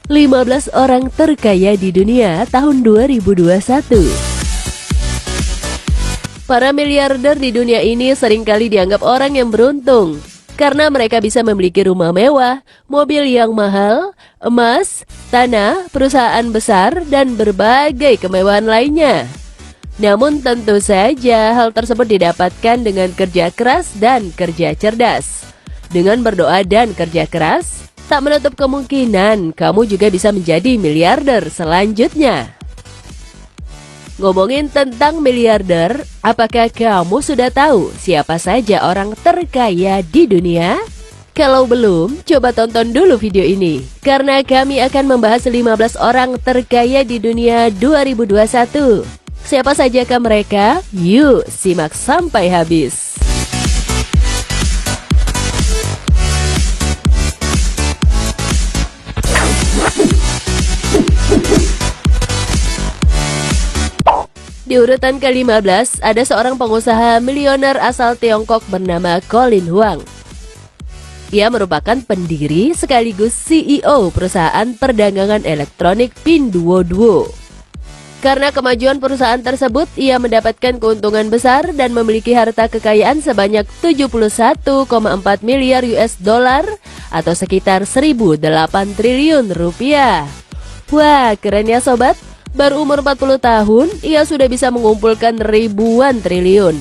15 orang terkaya di dunia tahun 2021. Para miliarder di dunia ini seringkali dianggap orang yang beruntung karena mereka bisa memiliki rumah mewah, mobil yang mahal, emas, tanah, perusahaan besar, dan berbagai kemewahan lainnya. Namun tentu saja hal tersebut didapatkan dengan kerja keras dan kerja cerdas. Dengan berdoa dan kerja keras, tak menutup kemungkinan kamu juga bisa menjadi miliarder selanjutnya. Ngomongin tentang miliarder, apakah kamu sudah tahu siapa saja orang terkaya di dunia? Kalau belum, coba tonton dulu video ini, karena kami akan membahas 15 orang terkaya di dunia 2021. Siapa sajakah mereka? Yuk, simak sampai habis. Di urutan ke-15, ada seorang pengusaha milioner asal Tiongkok bernama Colin Huang. Ia merupakan pendiri sekaligus CEO perusahaan perdagangan elektronik Pinduoduo. Karena kemajuan perusahaan tersebut, ia mendapatkan keuntungan besar dan memiliki harta kekayaan sebanyak 71,4 miliar US dollar atau sekitar 1.008 triliun rupiah. Wah, keren ya sobat? Baru umur 40 tahun, ia sudah bisa mengumpulkan ribuan triliun.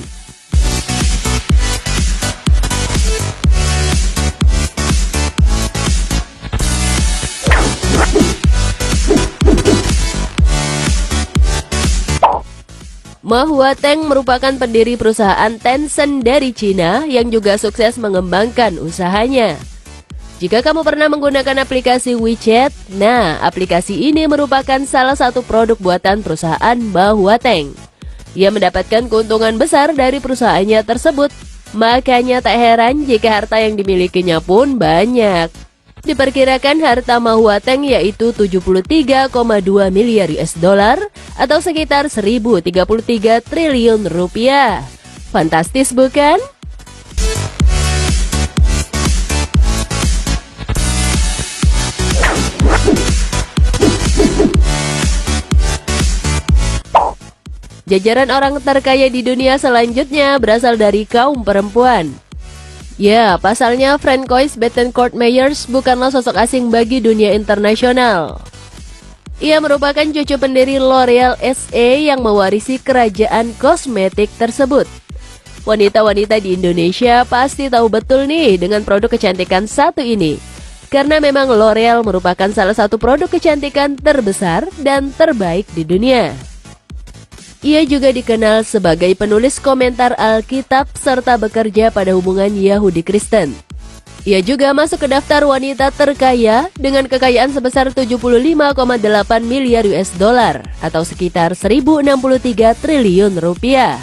Ma Huateng merupakan pendiri perusahaan Tencent dari Cina yang juga sukses mengembangkan usahanya. Jika kamu pernah menggunakan aplikasi WeChat, nah aplikasi ini merupakan salah satu produk buatan perusahaan Ma Huateng. Ia mendapatkan keuntungan besar dari perusahaannya tersebut, makanya tak heran jika harta yang dimilikinya pun banyak. Diperkirakan harta Ma Huateng yaitu 73,2 miliar US dollar atau sekitar 1.033 triliun rupiah. Fantastis bukan? Jajaran orang terkaya di dunia selanjutnya berasal dari kaum perempuan. Ya, pasalnya Francois Bettencourt Meyers bukanlah sosok asing bagi dunia internasional. Ia merupakan cucu pendiri L'Oreal SA yang mewarisi kerajaan kosmetik tersebut. Wanita-wanita di Indonesia pasti tahu betul nih dengan produk kecantikan satu ini. Karena memang L'Oreal merupakan salah satu produk kecantikan terbesar dan terbaik di dunia. Ia juga dikenal sebagai penulis komentar Alkitab serta bekerja pada hubungan Yahudi Kristen. Ia juga masuk ke daftar wanita terkaya dengan kekayaan sebesar 75,8 miliar US dollar atau sekitar 1.063 triliun rupiah.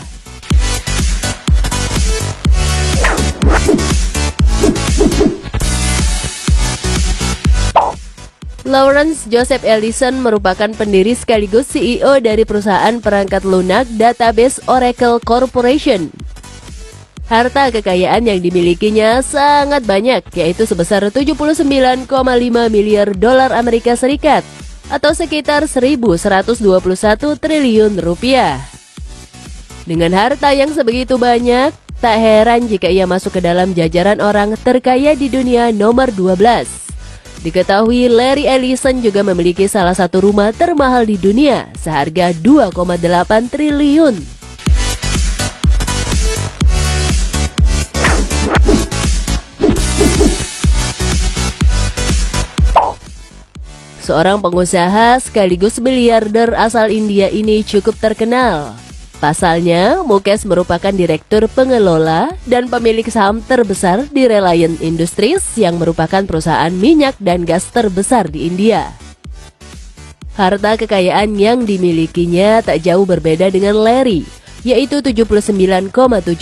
Lawrence Joseph Ellison merupakan pendiri sekaligus CEO dari perusahaan perangkat lunak database Oracle Corporation. Harta kekayaan yang dimilikinya sangat banyak, yaitu sebesar 79,5 miliar dolar Amerika Serikat atau sekitar 1.121 triliun rupiah. Dengan harta yang sebegitu banyak, tak heran jika ia masuk ke dalam jajaran orang terkaya di dunia nomor 12. Diketahui Larry Ellison juga memiliki salah satu rumah termahal di dunia seharga 2,8 triliun. Seorang pengusaha sekaligus miliarder asal India ini cukup terkenal. Pasalnya, Mukesh merupakan direktur pengelola dan pemilik saham terbesar di Reliance Industries yang merupakan perusahaan minyak dan gas terbesar di India. Harta kekayaan yang dimilikinya tak jauh berbeda dengan Larry, yaitu 79,7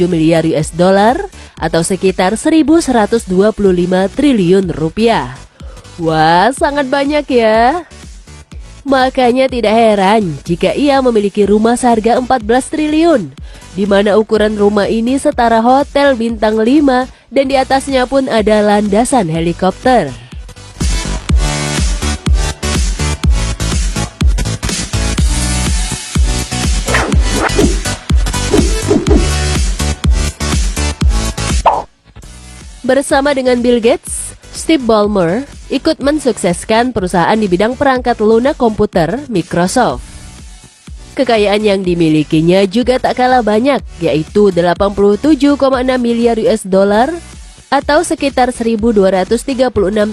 miliar US dollar atau sekitar 1.125 triliun rupiah. Wah, sangat banyak ya. Makanya tidak heran jika ia memiliki rumah seharga 14 triliun, di mana ukuran rumah ini setara hotel bintang 5 dan di atasnya pun ada landasan helikopter. Bersama dengan Bill Gates, Steve Ballmer ikut mensukseskan perusahaan di bidang perangkat lunak komputer Microsoft. Kekayaan yang dimilikinya juga tak kalah banyak, yaitu 87,6 miliar US dollar atau sekitar 1.236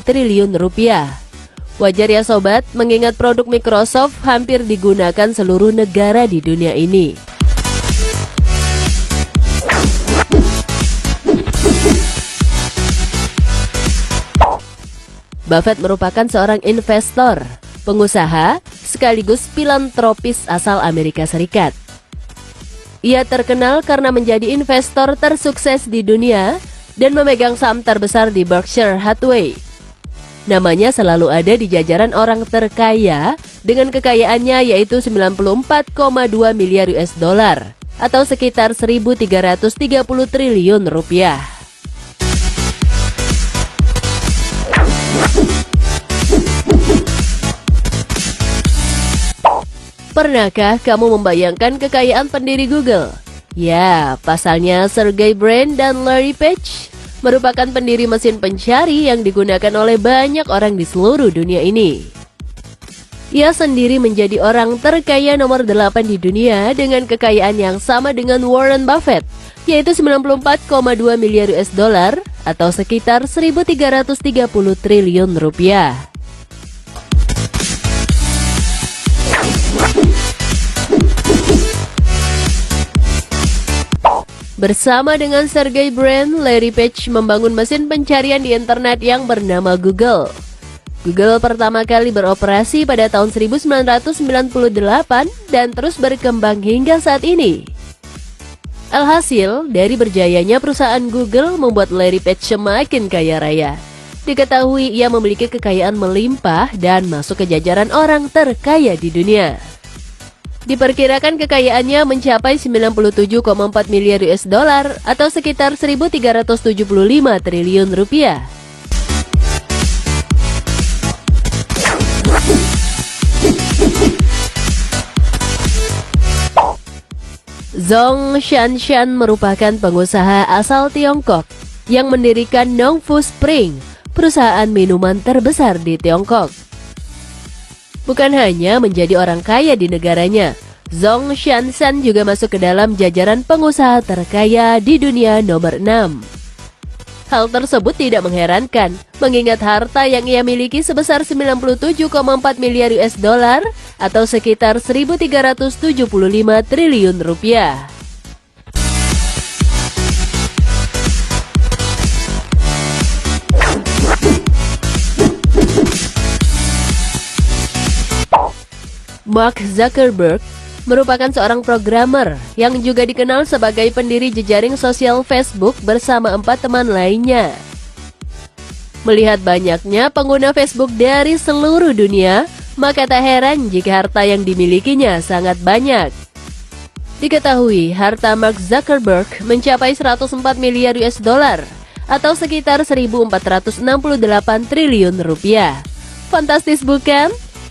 triliun rupiah. Wajar ya sobat, mengingat produk Microsoft hampir digunakan seluruh negara di dunia ini. Buffett merupakan seorang investor, pengusaha, sekaligus filantropis asal Amerika Serikat. Ia terkenal karena menjadi investor tersukses di dunia dan memegang saham terbesar di Berkshire Hathaway. Namanya selalu ada di jajaran orang terkaya dengan kekayaannya yaitu 94,2 miliar US dollar atau sekitar 1.330 triliun rupiah. Pernahkah kamu membayangkan kekayaan pendiri Google? Ya, pasalnya Sergey Brin dan Larry Page merupakan pendiri mesin pencari yang digunakan oleh banyak orang di seluruh dunia ini. Ia sendiri menjadi orang terkaya nomor 8 di dunia dengan kekayaan yang sama dengan Warren Buffett, yaitu 94,2 miliar US dollar atau sekitar 1.330 triliun rupiah. Bersama dengan Sergey Brin, Larry Page membangun mesin pencarian di internet yang bernama Google. Google pertama kali beroperasi pada tahun 1998 dan terus berkembang hingga saat ini. Alhasil, dari berjayanya perusahaan Google membuat Larry Page semakin kaya raya. Diketahui ia memiliki kekayaan melimpah dan masuk ke jajaran orang terkaya di dunia. Diperkirakan kekayaannya mencapai 97,4 miliar US dollar atau sekitar 1.375 triliun rupiah. Zhong Shanshan merupakan pengusaha asal Tiongkok yang mendirikan Nongfu Spring, perusahaan minuman terbesar di Tiongkok. Bukan hanya menjadi orang kaya di negaranya, Zhong Shanshan juga masuk ke dalam jajaran pengusaha terkaya di dunia nomor 6. Hal tersebut tidak mengherankan, mengingat harta yang ia miliki sebesar 97,4 miliar US dollar atau sekitar 1.375 triliun rupiah. Mark Zuckerberg merupakan seorang programmer yang juga dikenal sebagai pendiri jejaring sosial Facebook bersama 4 teman lainnya. Melihat banyaknya pengguna Facebook dari seluruh dunia, maka tak heran jika harta yang dimilikinya sangat banyak. Diketahui harta Mark Zuckerberg mencapai 104 miliar US dollar atau sekitar 1.468 triliun rupiah. Fantastis bukan?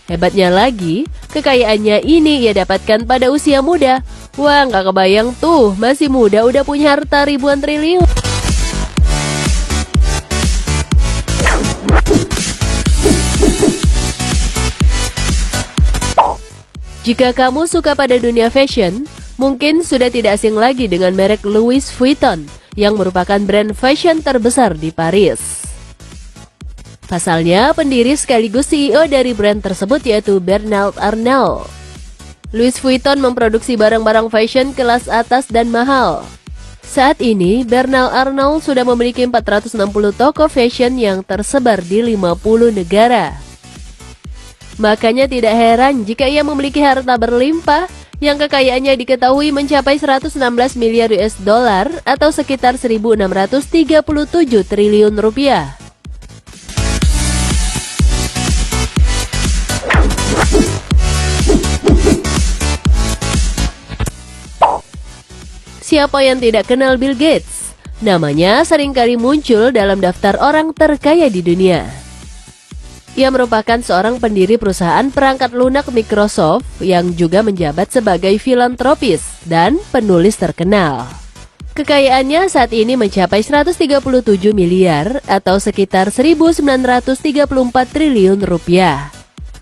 Hebatnya lagi, kekayaannya ini ia dapatkan pada usia muda. Wah, nggak kebayang tuh, masih muda udah punya harta ribuan triliun. Jika kamu suka pada dunia fashion, mungkin sudah tidak asing lagi dengan merek Louis Vuitton yang merupakan brand fashion terbesar di Paris. Pasalnya, pendiri sekaligus CEO dari brand tersebut yaitu Bernard Arnault. Louis Vuitton memproduksi barang-barang fashion kelas atas dan mahal. Saat ini, Bernard Arnault sudah memiliki 460 toko fashion yang tersebar di 50 negara. Makanya tidak heran jika ia memiliki harta berlimpah yang kekayaannya diketahui mencapai 116 miliar US dollar atau sekitar 1.637 triliun rupiah. Siapa yang tidak kenal Bill Gates? Namanya seringkali muncul dalam daftar orang terkaya di dunia. Ia merupakan seorang pendiri perusahaan perangkat lunak Microsoft yang juga menjabat sebagai filantropis dan penulis terkenal. Kekayaannya saat ini mencapai 137 miliar atau sekitar 1.934 triliun rupiah.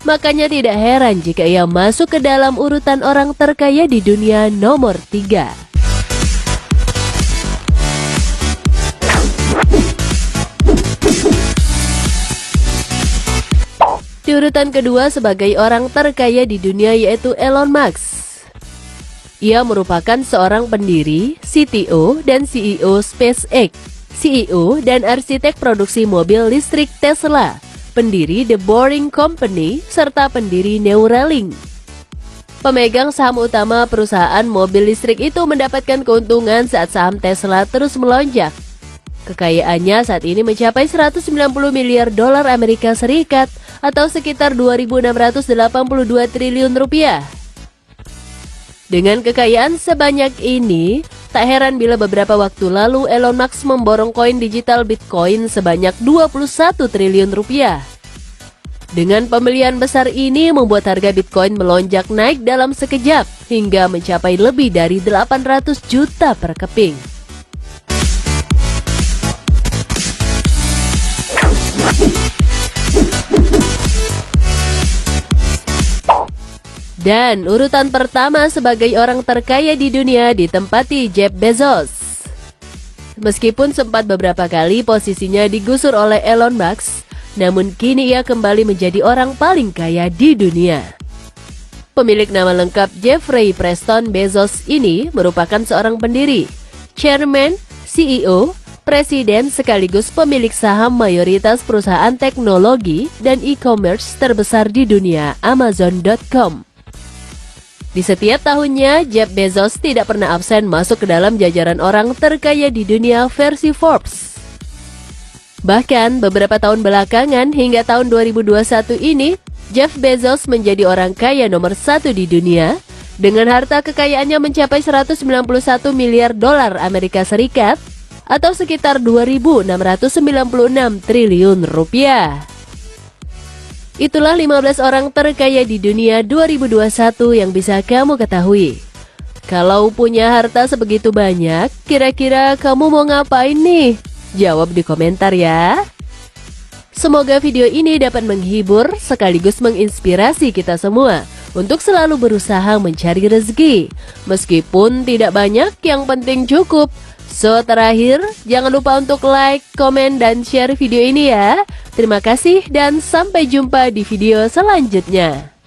Makanya tidak heran jika ia masuk ke dalam urutan orang terkaya di dunia nomor 3. Di urutan kedua sebagai orang terkaya di dunia yaitu Elon Musk. Ia merupakan seorang pendiri, CTO, dan CEO SpaceX, CEO dan arsitek produksi mobil listrik Tesla, pendiri The Boring Company, serta pendiri Neuralink. Pemegang saham utama perusahaan mobil listrik itu mendapatkan keuntungan saat saham Tesla terus melonjak. Kekayaannya saat ini mencapai 190 miliar dolar Amerika Serikat atau sekitar 2.682 triliun rupiah. Dengan kekayaan sebanyak ini, tak heran bila beberapa waktu lalu Elon Musk memborong koin digital Bitcoin sebanyak 21 triliun rupiah. Dengan pembelian besar ini membuat harga Bitcoin melonjak naik dalam sekejap hingga mencapai lebih dari 800 juta per keping. Dan urutan pertama sebagai orang terkaya di dunia ditempati Jeff Bezos. Meskipun sempat beberapa kali posisinya digusur oleh Elon Musk, namun kini ia kembali menjadi orang paling kaya di dunia. Pemilik nama lengkap Jeffrey Preston Bezos ini merupakan seorang pendiri, chairman, CEO, presiden sekaligus pemilik saham mayoritas perusahaan teknologi dan e-commerce terbesar di dunia, Amazon.com. Di setiap tahunnya, Jeff Bezos tidak pernah absen masuk ke dalam jajaran orang terkaya di dunia versi Forbes. Bahkan beberapa tahun belakangan hingga tahun 2021 ini, Jeff Bezos menjadi orang kaya nomor 1 di dunia dengan harta kekayaannya mencapai 191 miliar dolar Amerika Serikat atau sekitar 2.696 triliun rupiah. Itulah 15 orang terkaya di dunia 2021 yang bisa kamu ketahui. Kalau punya harta sebegitu banyak, kira-kira kamu mau ngapain nih? Jawab di komentar ya. Semoga video ini dapat menghibur sekaligus menginspirasi kita semua untuk selalu berusaha mencari rezeki. Meskipun tidak banyak, yang penting cukup. So, terakhir, jangan lupa untuk like, komen, dan share video ini ya. Terima kasih dan sampai jumpa di video selanjutnya.